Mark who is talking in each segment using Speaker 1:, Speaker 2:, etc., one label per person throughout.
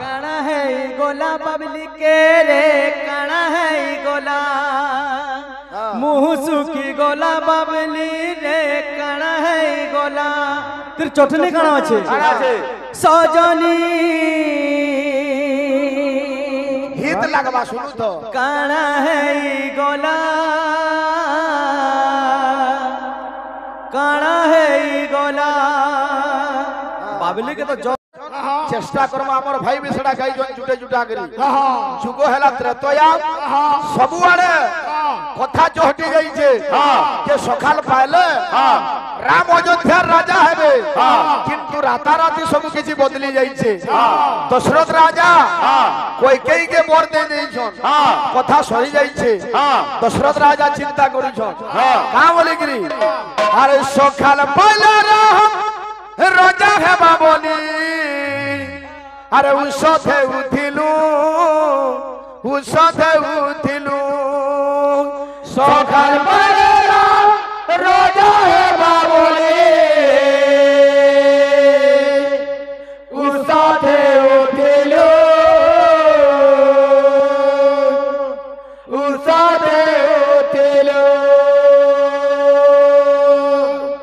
Speaker 1: काना है गोला बबली के रे काना है गोला मुँह सुखी गोला बबली रे काना है गोला तेरे चटनी काना আছে सजनी
Speaker 2: हित लगवा सुनु तो
Speaker 1: काना है गोला काना है गोला बाबली के तो
Speaker 2: चेष्टा करमा हमर भाई बिसड़ा गाई जोन जुटे जुटा करी जुगो हैला त्रतया सबु आड़े कथा जोहटी गई छे के सखाल पाइले राम अयोध्या राजा हेबे किंतु राताराती सब किछि बदली जाई छे दशरथ राजा कोइकेई के मोर दे देई छन कथा सरी जाई छे दशरथ राजा चिंता करू छन का बोली गिरी अरे सखाल पाइले राम राजा है बाबोली अरे उषधे उठिलु सखाल पाइले राम राजा है बाबोली उषधे उठिलु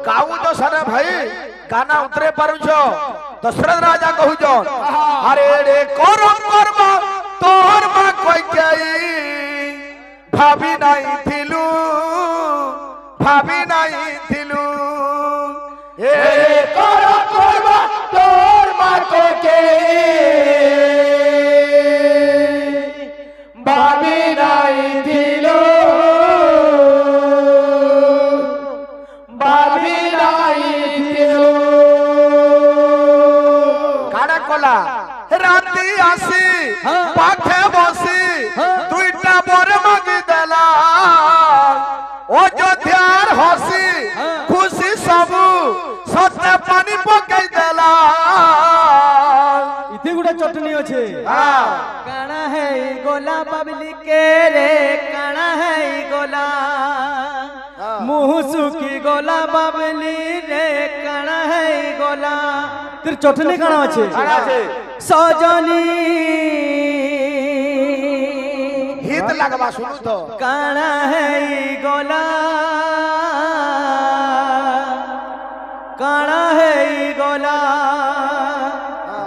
Speaker 2: काऊ तो सने भाई गाना उतरे पारुछ दशरथ राजा कहू जो अरे रे करम कर्म तोर मा कोई कई भाभी नहीं थिलु ए करम कर्म तोर मा कोई कई भाभी नहीं थिलु राती आसी पाखे बसी दुईटा बर मागी देला अयोध्यार हसी खुशी सबू सत्य पानी पकाई देला
Speaker 1: इते गुडा चटनी अच्छे काना है गोला बबली के रे काना है गोला मुँह सुखी गोला बबली रे काना है गोला तेरे चटनी काना अच्छे सजनी
Speaker 2: हित लगवा सुनु तो
Speaker 1: काना है गोला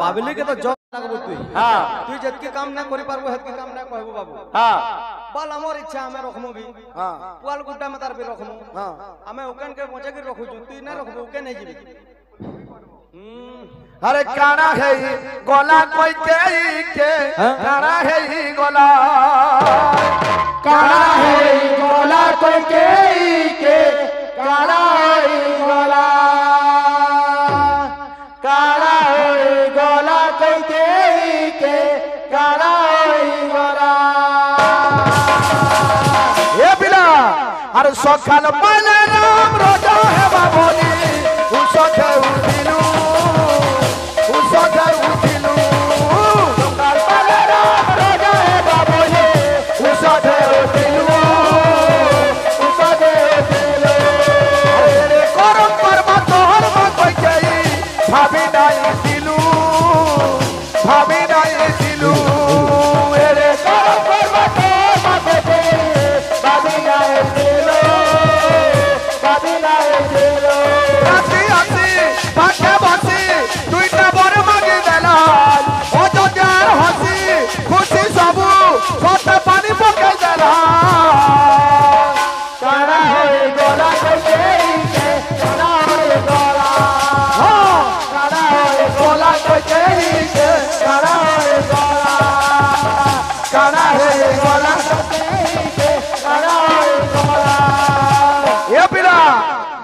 Speaker 1: बाबली के तो जॉब लागबो तू जतके काम ना करि पारबो हतके काम ना कहबो बाबू बल हमर इच्छा हमें रखमु भी पुआल गुड्डा में तार भी रखमु हमें उकन के पहुंचे के रखु तू ना रखबो उके नहीं जीबी
Speaker 2: अरे काना है गोला कोई के काना है गोला काना है गोला कोई के काना है गोला काना है गोला कोई के काना है गोला ये बिला अरे सखाल पाले राम राजा है बाबोली उसके उठिलु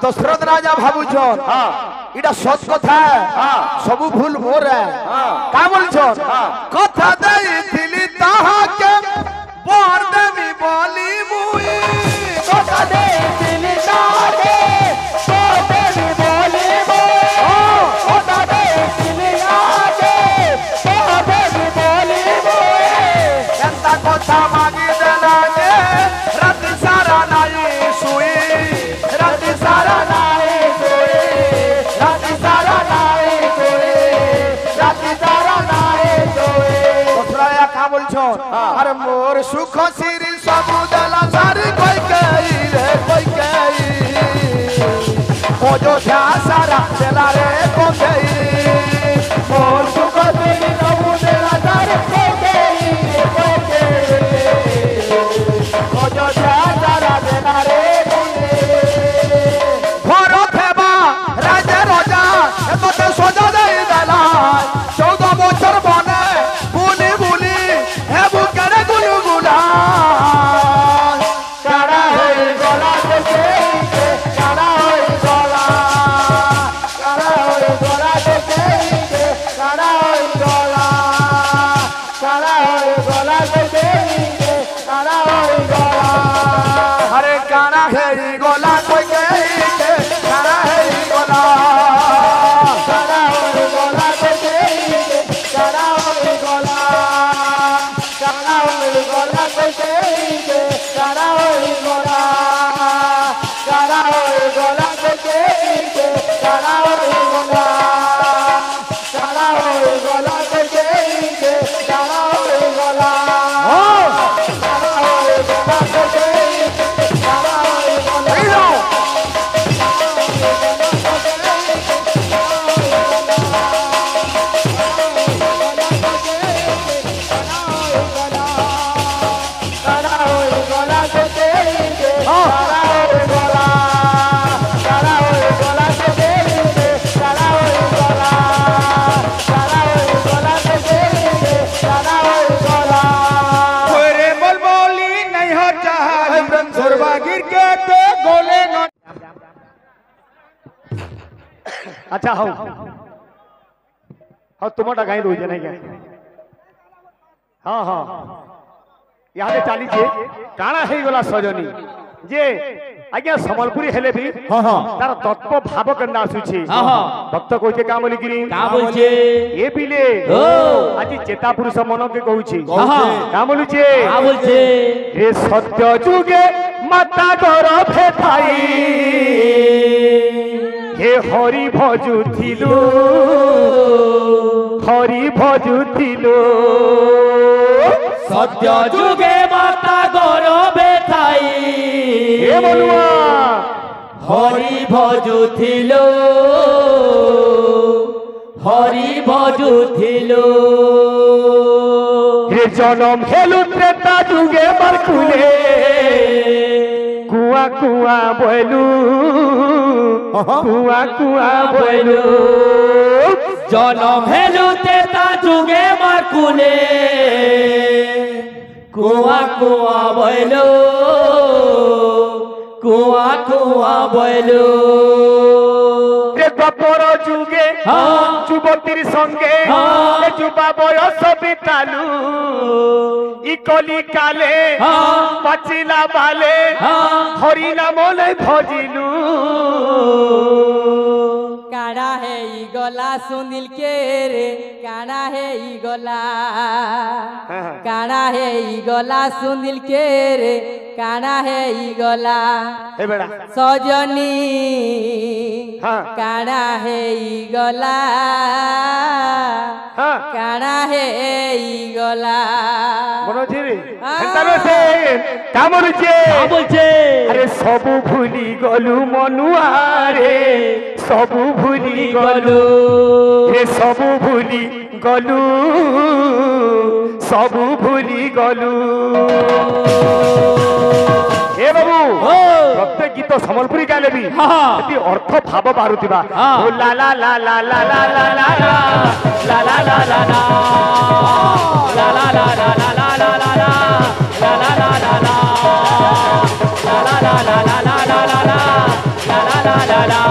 Speaker 2: दशरथ राजा भावुछन इटा सत कथा सबु भूल मोर का बोलछन कथा देइथिली ताहा के बर देवी बोली मुई कथा देइथिली ताहा के बर देवी बोली मुई कथा देइथिली आके बर देवी बोली मुई एंता कथा मागी देला के रात सारा नाई सुई रात सारा नाई सुई रात सारा नाई सुई रात सारा नाई सुई छन अरे मोर सुख सिरी सब देला सारी कोई कई रे कोई कई अयोध्या सारा देला रे कोई कई मोर सुख सिरी सब देला सारी कोई कई अयोध्या सारा देला रे घर फेबा राजा राजा एतते सजा देई देला 14 বছর বনে বুনি বুনি হেবু কেন গুলু গুলা কাড়া হই গলা দেখে কাড়া হই গলা দেখে কাড়া হই গলা দেখে কাড়া হই গলা আরে কাড়া হই গলা কই কে কাড়া হই গলা
Speaker 3: अच्छा हाँ हाँ तुम्हारा गाई रोज नहीं क्या हाँ हाँ यहाँ चाली जे काना है गला सजनी जे आज्ञा संबलपुरी हेले भी
Speaker 1: हाँ हाँ
Speaker 3: तार तत्व भाव करना आसुची
Speaker 1: हाँ हाँ
Speaker 3: भक्त कहते का बोली गिरी
Speaker 1: का बोलछे
Speaker 3: ए बिले
Speaker 1: ओ
Speaker 3: आज चेता पुरुष मन के कहूची
Speaker 1: हाँ हाँ
Speaker 3: का बोलुचे
Speaker 1: का बोलछे
Speaker 3: रे सत्य जुगे माता डर फेथाई हे हरि भजुथिलु
Speaker 1: सत्य जुगे माता गौरवे थाई
Speaker 3: हे बलुआ
Speaker 1: हरि भजुथिलो
Speaker 3: हे जनम हेलु त्रेता जुगे मरकुले कुआ कुआ बोलू
Speaker 1: जनम हेलु तेता जुगे मारकुले कुआ कुआ बोलो
Speaker 3: गपर जुगे
Speaker 1: हाँ
Speaker 3: যুবতীর সঙ্গে
Speaker 1: हाँ
Speaker 3: যুবা বয়স বিতালু ইকলি কালে
Speaker 1: हाँ
Speaker 3: পাচিলা বালে
Speaker 1: हाँ
Speaker 3: হরি নাম লই ভজিলু
Speaker 1: काड़ा है ई गला सुनील के रे काड़ा है ई गला काड़ा है ई गला सुनील के रे काड़ा है ई गला
Speaker 3: ए बेड़ा
Speaker 1: सजनी
Speaker 3: हाँ
Speaker 1: काड़ा है ई गला
Speaker 3: हाँ
Speaker 1: काड़ा है ई गला
Speaker 3: মনোজি রে
Speaker 1: हाँ।
Speaker 3: হেতালো সে কামরুছে
Speaker 1: बोलছে
Speaker 3: আরে সবু ভুলি গলু মনুয়া রে সবু ভুলি গলু রে সবু ভুলি গলু সবু ভুলি গলু এ বাবু
Speaker 1: ও
Speaker 3: প্রত্যেক গীত সম্বলপুরী গাইলে বি
Speaker 1: हाँ
Speaker 3: এটি অর্থ ভাব বারুতিবা
Speaker 1: हाँ।
Speaker 3: ও লা লা লা লা লা লা লা লা
Speaker 1: ला ला ला ला ला ला ला ला ला ला ला ला ला ला ला ला ला ला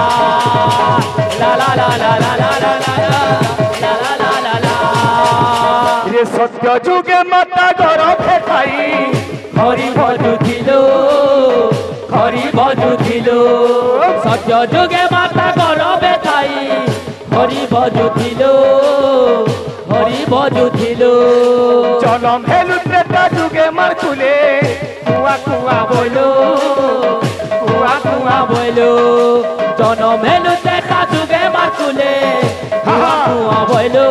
Speaker 3: রে সত্য যুগে মাতা গর ফেটাই
Speaker 1: হরি ভজুছিল সত্য যুগে মাতা গরবে থাই হরি ভজুছিল
Speaker 3: জনম হেলু ত্রেতা যুগে মার কুলে কুয়া কুয়া
Speaker 1: বলো জনম হেলু তেটা যুগে বাকুলে কুয়া কুয়া বইলো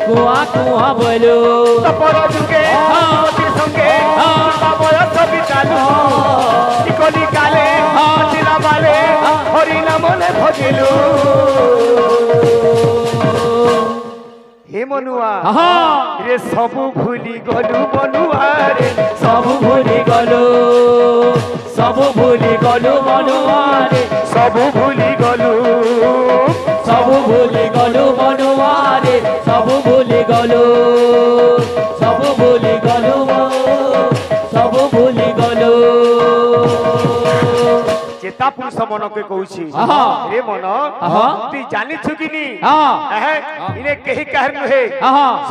Speaker 1: কুয়া কুয়া বইলো
Speaker 3: তপর যুগে অতির সঙ্গে বয়স বিতালু ইকলি কালে চিরা বালে হরি নাম মনে ভজিলু হে মনুয়া রে সবু ভুলি গলু মনুয়া রে
Speaker 1: সবু ভুলি গলো সবু ভুলি গলো মনুয়া রে
Speaker 3: সবু ভুলি গলু
Speaker 1: সবু ভুলি গলো মনুয়া রে সবু ভুলি গলো সবু ভুলি গলো সবু ভুলি গলো
Speaker 3: চেতা পুরুষ মনকে কହୁছি রে মন তুই জানিছু কি নি ইনে কেহি কাহির নুহে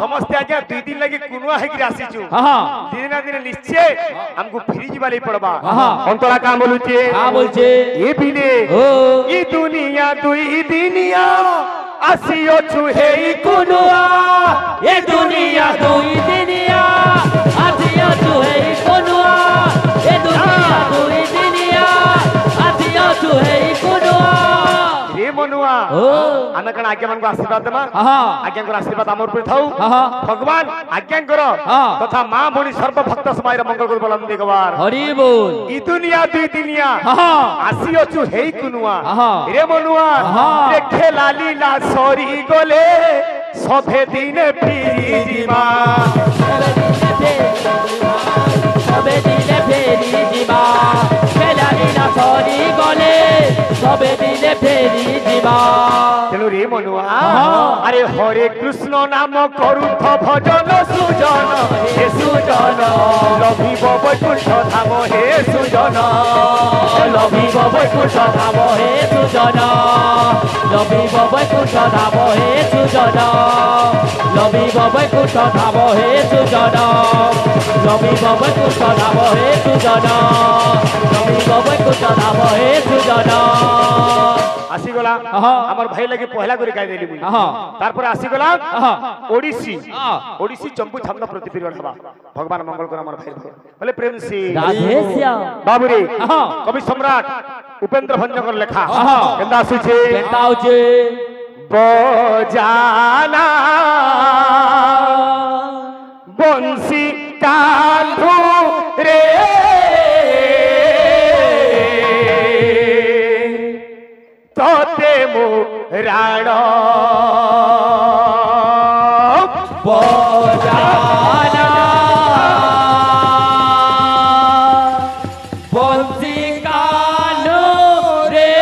Speaker 3: সমস্তে আজ্ঞা 2 দিন লাগি কুনুয়া হেকি আসিছু দিনে না দিনে নিশ্চয় আমকু ফিরি ଯିବା লাগি পড়বা অন্তরা কা বলুছে এ বিনে ই দুনিয়া দুই দিনিয়া আসিওছু হেই কুনুয়া
Speaker 1: এ দুনিয়া দুই দিনিয়া আসিওছু হেই কুনুয়া এ দুনিয়া দুই দিনিয়া আসিওছু হেই কুনুয়া
Speaker 3: রে মনুয়া আমি কোন আজ্ঞা মানকু আশীর্বাদ দেমা আজ্ঞা কর আশীর্বাদ আমর উপরে থাও ভগবান আজ্ঞা কর তথা মা ভণি সর্ব ভক্ত সমাইর মঙ্গল কর বলম দিগবার
Speaker 1: হরি বল
Speaker 3: ই দুনিয়া দুই দিনিয়া আসিওছু হেই কুনুয়া রে মনুয়া রে খেলা লীলা সরি গলে সভে দিনে ফিরি যিমা
Speaker 1: সবে দিনে ফেরি যিমা খেলা লীলা সরি গলে সবে দিনে ফেরি যিমা
Speaker 3: তেনু রে মনুয়া আরে হরে কৃষ্ণ নাম করুথ ভজন সুজন হে সুজন লভিব বৈকুণ্ঠ ধাম হে সুজন
Speaker 1: লভিব বৈকুণ্ঠ ধাম হে সুজন লভিব বৈকুণ্ঠ ধাম হে সুজন লভিব বৈকুণ্ঠ ধাম হে সুজন লভিব বৈকুণ্ঠ ধাম হে সুজন লভিব বৈকুণ্ঠ ধাম হে সুজন
Speaker 3: আসিগলা আমার ভাই লাগি পহলা করে গাই দেলি মুই তারপরে আসিগলা ওড়িশি ওড়িশি চম্পু ছন্দ প্রতি পিরিয়ড হবা ভগবান মঙ্গল করে আমার ভাই বলে প্রেম সি
Speaker 1: রাধে শ্যাম
Speaker 3: বাবুরে কবি সম্রাট উপেন্দ্র ভঞ্জকর লেখা কেন্দা আসুছে
Speaker 1: কেনতা হচ্ছে
Speaker 3: বজানা বংশী কান্ধু রে তোতে মু রাণ
Speaker 1: বজানা বংশী কানো রে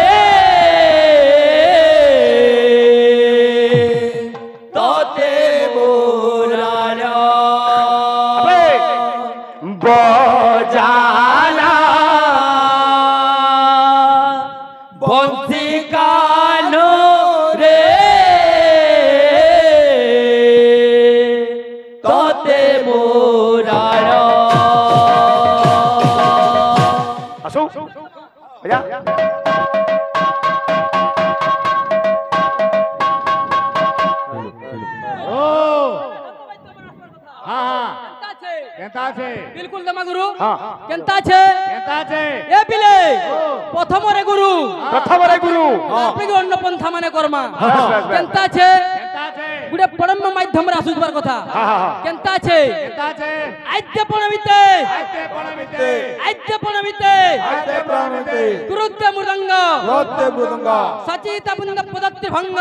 Speaker 1: তোতে মোরার
Speaker 3: বজানা
Speaker 1: বংশী কানো রে তোতে মোরার
Speaker 3: আসো আয়া
Speaker 1: बिल्कुल दमा गुरु
Speaker 3: हाँ
Speaker 1: केनता छे ए पिले प्रथम रे गुरु आपे अन्न पंथा माने कर्मा केनता छे गुडे परम माध्यम रे आसुजबार कथा केनता छे आद्य पणमिते गुरुत्व मृदंग सचित बुंद पदत्ति भंग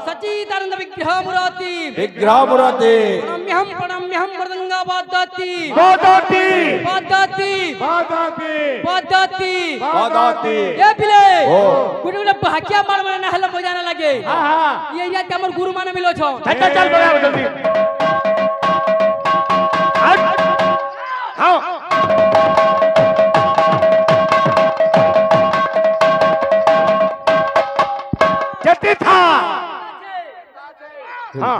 Speaker 1: सचितानंद विग्रह मुराति प्रणम्यहम मृदंग वादति ए पिले गुडे गुडे भाग्या मार माने ना हला बजाना लागे ये या हमर गुरु माने मिलो छो
Speaker 3: चल बड़ा जल्दी हाँ जल्दी था हाँ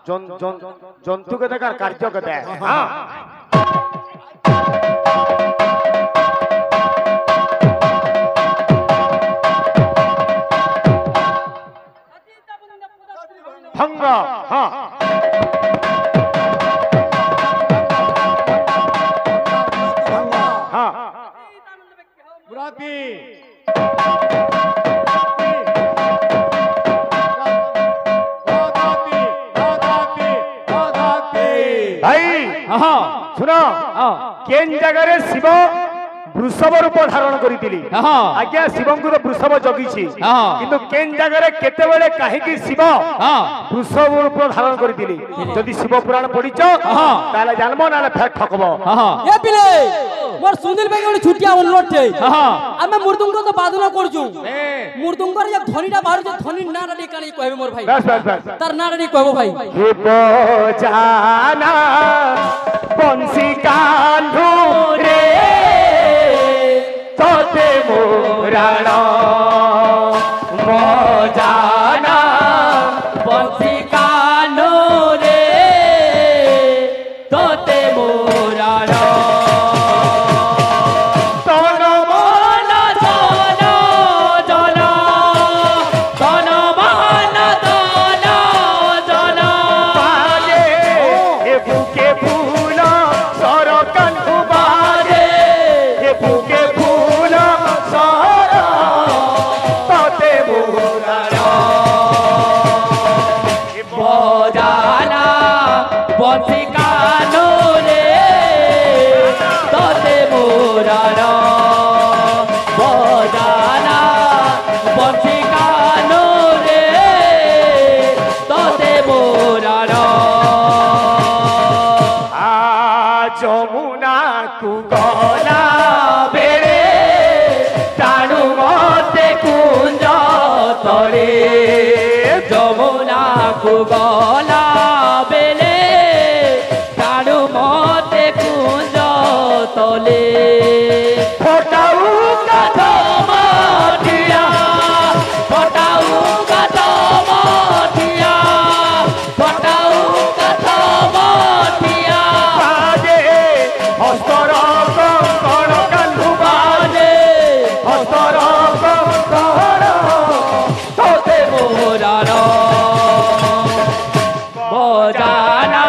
Speaker 3: जंतु के देखार कार्य के देख हाँ हां हां
Speaker 4: मुरादी
Speaker 3: भाई
Speaker 1: हां
Speaker 3: सुनो केन जगह शिव वृषभ रूप धारण करितिली
Speaker 1: हां
Speaker 3: आज्ञा शिवंकु तो वृषभ जगिछि
Speaker 1: हां
Speaker 3: किंतु केन जगह केते बेले काहे कि शिव
Speaker 1: हां
Speaker 3: वृषभ रूप धारण करितिली जदि शिव पुराण पढिछ
Speaker 1: हां
Speaker 3: ताले जानबो नाले फेर ठकबो
Speaker 1: हां
Speaker 5: ए पिले मोर सुनील भाई गोटे छुटिया अनुरोध छे
Speaker 1: हां
Speaker 5: आमे मृदुंग तो बादना करजु मृदुंगर जे ध्वनिटा बाहर जे ध्वनि ना रे कानी कहबे मोर भाई
Speaker 3: बस बस बस
Speaker 5: तार ना रे कहबो भाई
Speaker 3: हे बजाना बंसी कांधू रे तोते मोराण
Speaker 1: बजाना बंसी कानो रे तोते मोराण
Speaker 3: तन
Speaker 1: मन जन जन तन मन जन जन
Speaker 3: बाजे हे बुके फूल सर कांधू बाजे हे बुके फूल सर तोते मोराण
Speaker 1: बजाना बंसी कानो रे तोते मोराण बजाना बंसी कानो रे तोते मोराण
Speaker 3: যমুনা কু গলা বেড়ে
Speaker 1: টাণু মতে কুঞ্জ তরে যমুনা কুগলা বেলে টাণু মতে কুঞ্জ তলে ফটাউ গাধ মঠিয়া ফটাউ গাধ মঠিয়া ফটাউ গাধ মঠিয়া
Speaker 3: বাজে হস্তর কঙ্কণ কান্ধু
Speaker 1: বাজে
Speaker 3: হস্তর কঙ্কণ
Speaker 1: তোতে মোরাণ বজানা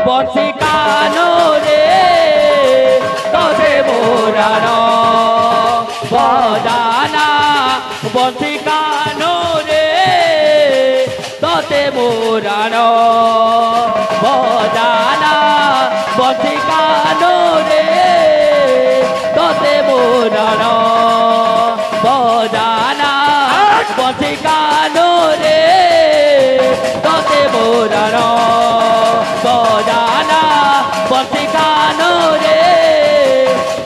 Speaker 1: বংশী কানো রে তোতে মোরাণ বজানা বংশী কানো রে তোতে মোরাণ বজানা বংশী কানো রে তোতে মোরাণ বজানা বংশী কানো রে তোতে মোরাণ বজানা বংশী কানো রে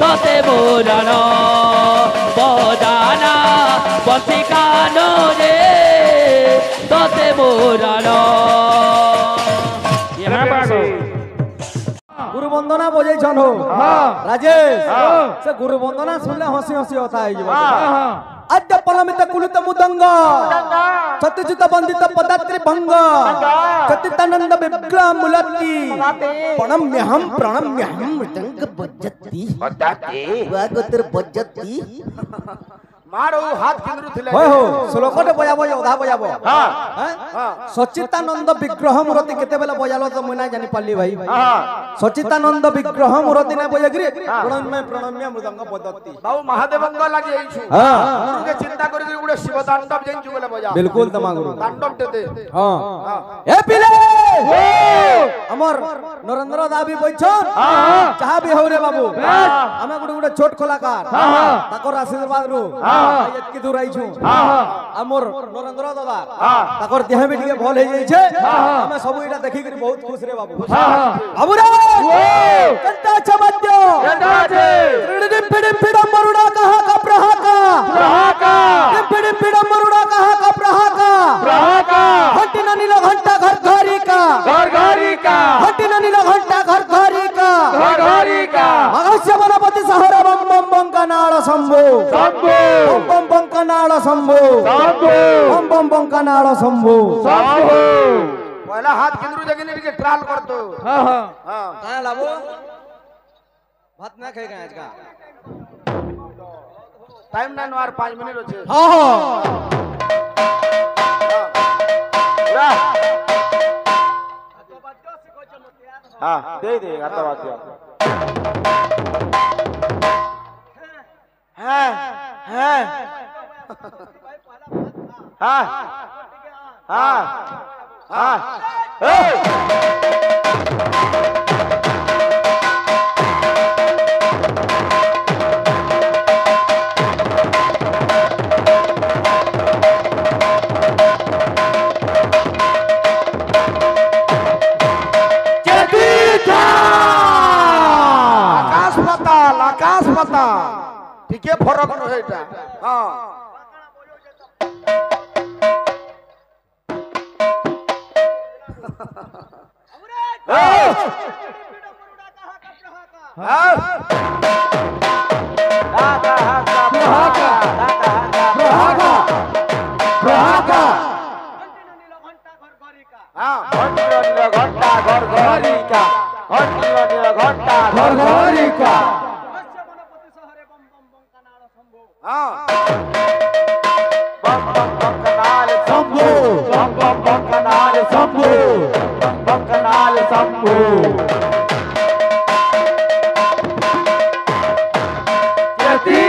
Speaker 1: তোতে মোরাণ বজানা বংশী কানো রে তোতে মোরাণ
Speaker 4: गुरु वंदना बजाइछन हो राजेश से गुरु वंदना सुनले हसी हसी होता है जीवन अद्य पलमित कुलित मुदंग सत्यजित वंदित पदात्रि भंग सतितानंद विग्रह मुलति प्रणम्यहम मृदंग बज्जति वागोतर बज्जति
Speaker 2: मारो हाथ केंद्र थिले
Speaker 4: होय हो श्लोकटे बजाबो ओधा बजाबो
Speaker 3: हां
Speaker 4: सच्चितानंद विग्रह मूर्ति केते बेला बजालो तो मुना जानि पाली भाई सच्चितानंद विग्रह मूर्ति ने बजागिरी प्रणम्य मृदंग बदत्ति
Speaker 2: बाबू महादेवंग लागि आइछु
Speaker 4: हां
Speaker 2: गुरु के चिंता करि करि गुडे शिव तांडव जैन जुगले बजा
Speaker 4: बिल्कुल तमा गुरु
Speaker 2: तांडव टेते
Speaker 4: हां ए पिले हमर नरेंद्र दाबी बैठन चाहा भी हो रे बाबू हमें गुडे गुडे छोट कलाकार ताकर आशीर्वाद रु एतकी दूर आइछु हमर नरेंद्र दादा ताकर देह में ଟିକେ भल हे जाई छे हमें सब इटा देखि करी बहुत खुश रे बाबू बाबू रे कंटा चमत्य
Speaker 3: केटा छे
Speaker 4: डिम पिडम मरुड़ा कहा का प्रहाका डिम पिडम मरुड़ा कहा का प्रहाका हटिना नीला घंटा घर घरी का हटिना नीला घंटा घर घरी का अगस्त्य वनपति सहरा बम बम बम कनाल शंभो बम बम बम कनाल शंभो बम बम बम कनाल शंभो
Speaker 2: पहला हाथ केंद्र जगने के ट्रायल करतो हां
Speaker 4: कहां लाबो भात ना खाए आज का
Speaker 2: टाइम ना नवार 5 मिनट होचे
Speaker 4: हां
Speaker 3: पूरा
Speaker 2: हां दे दे गाता बात हां हां हां हां हां आकाश पता ठीक है फरक न है हाँ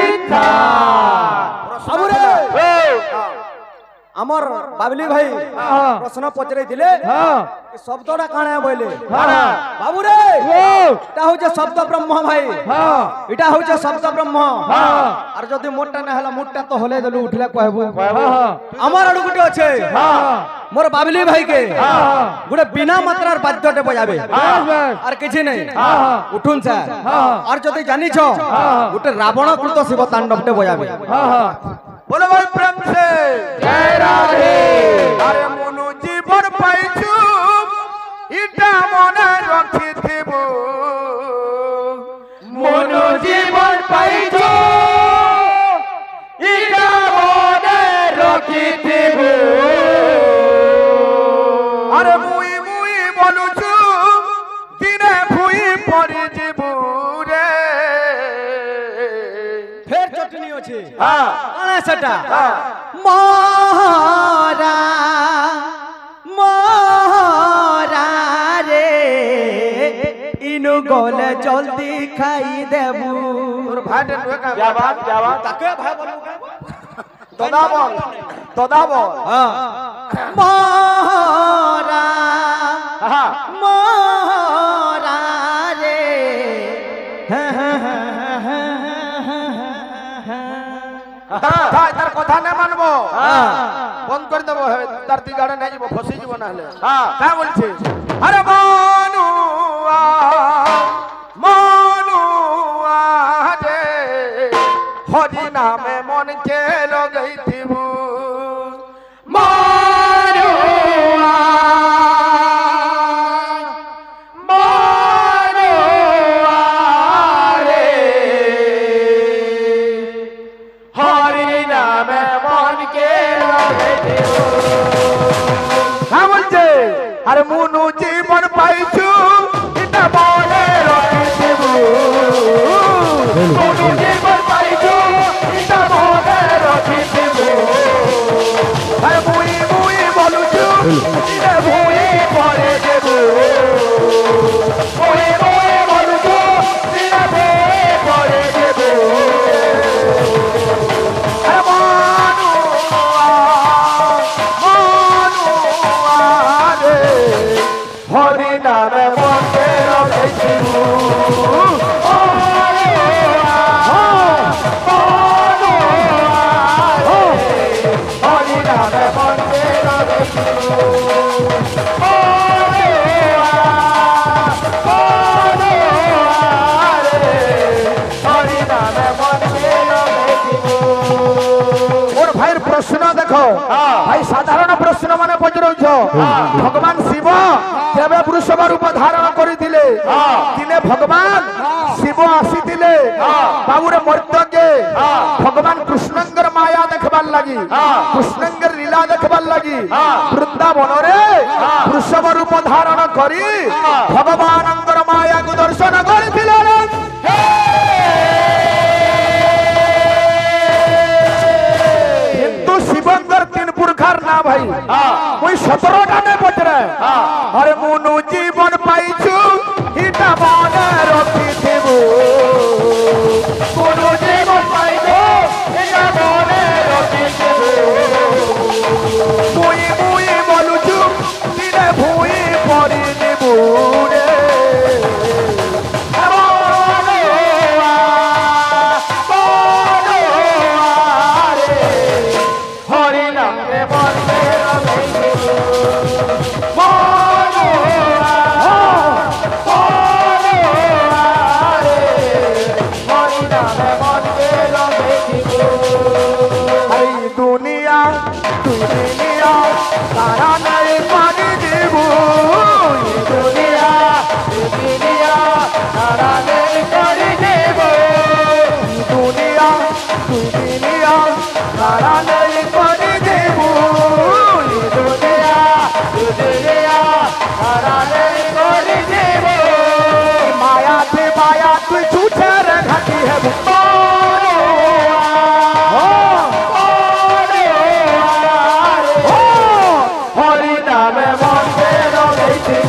Speaker 2: घंटा
Speaker 4: আমার বাবলি ভাই প্রশ্ন পচরাই দিলে শব্দটা কাଣା বলে বাবু রে এটা হচ্ছে শব্দ ব্রহ্ম ভাই এটা হচ্ছে শব্দ ব্রহ্ম আর যদি মোটটা না হলা মোটটা তো হলে দেলু উঠলে কইবু আমার আড়ু গুটে আছে মোর বাবলি ভাই কে গুটে বিনা মাত্রার বাদ্যতে বজাবে আর কিছু নাই উঠুন স্যার আর যদি জানিছ গুটে রাবণ কৃত শিব তাণ্ডবতে বজাবে
Speaker 2: बोलो भाई प्रेम से जय राधे अरे मनु जीवन पाइछु इटा मने रखिथिबु मनु जीवन पाइछु इटा मने रखिथिबु अरे मुई मुई बोलुछु दिने भुई परि जीबु रे
Speaker 4: ফের চটনি আছে
Speaker 2: हां
Speaker 4: সেটা মহারা মহারা রে ইনু গলে জলদি খাই দেবু
Speaker 2: তোর ভাইটা নুয়ে কা क्या बात
Speaker 4: তাকে ভাই বলবো
Speaker 2: তোদা বল
Speaker 4: মহারা
Speaker 2: हां
Speaker 4: মহারা রে
Speaker 2: তার কথা না মানবো বন্ধ করে দেবো ধরতি গাড়ে নাই যাব ফসি যাব না হলে কা বলছে আরে মনুয়া মনুয়া রে হরি নামে মন কে লগাইতিবু মনুয়া अरे मुनु जीवन पाइछु इटा बोले रखिथिबु मुनु जीवन पाइछु इटा बोले रखिथिबु अरे मुई मुई बोलुछु इटा भुई परे देबु मुई मुई बोलुछु इटा भुई परे देबु अरे हरि नामे मन्ते रखिथिबु हरि नामे मन्ते रखिथिबु हरि नामे मन्ते रखिथिबु मोर भाईर प्रश्न देखो भाई साधारण प्रश्न माने पचरौछ भगवान शिव केबे वृषभ रूप धारण करिथिले दिने भगवान शिव आसीथिले बाबूरे मर्त्यके भगवान कृष्णंगर माया देखबार लागि कृष्णंगर लीला देखबार लागि वृंदावन रे वृषभ रूप धारण करी भगवानंगर माया को दर्शन करिथिले हिंदू शिवंगर तीन पुरखार ना भाई कोई 17टा ने पचरे अरे मुनु जीवन पाइछु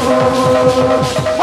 Speaker 4: हो